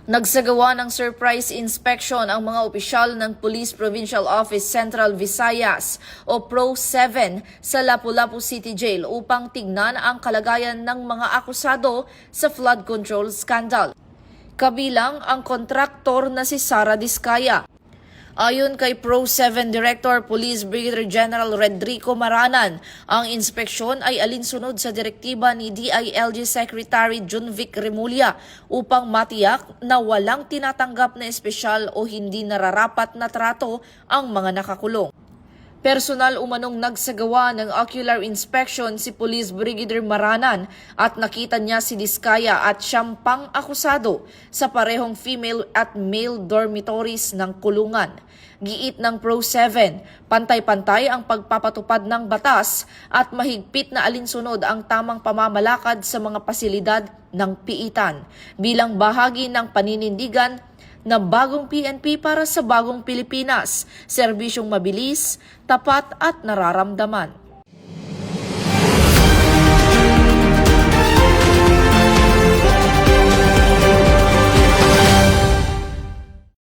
Nagsagawa ng surprise inspection ang mga opisyal ng Police Provincial Office Central Visayas o PRO-7 sa Lapu-Lapu City Jail upang tignan ang kalagayan ng mga akusado sa flood control scandal. Kabilang ang kontraktor na si Sara Diskaya. Ayon kay PRO-7 Director Police Brigadier General Redrico Maranan, ang inspeksyon ay alinsunod sa direktiba ni DILG Secretary Junvic Remulla upang matiyak na walang tinatanggap na espesyal o hindi nararapat na trato ang mga nakakulong. Personal umanong nagsagawa ng ocular inspection si Police Brigadier Maranan at nakita niya si Diskaya at siyang pang-akusado sa parehong female at male dormitories ng kulungan. Giit ng PRO-7, pantay-pantay ang pagpapatupad ng batas at mahigpit na alinsunod ang tamang pamamalakad sa mga pasilidad ng piitan bilang bahagi ng paninindigan na bagong PNP para sa bagong Pilipinas, serbisyong mabilis, tapat at nararamdaman.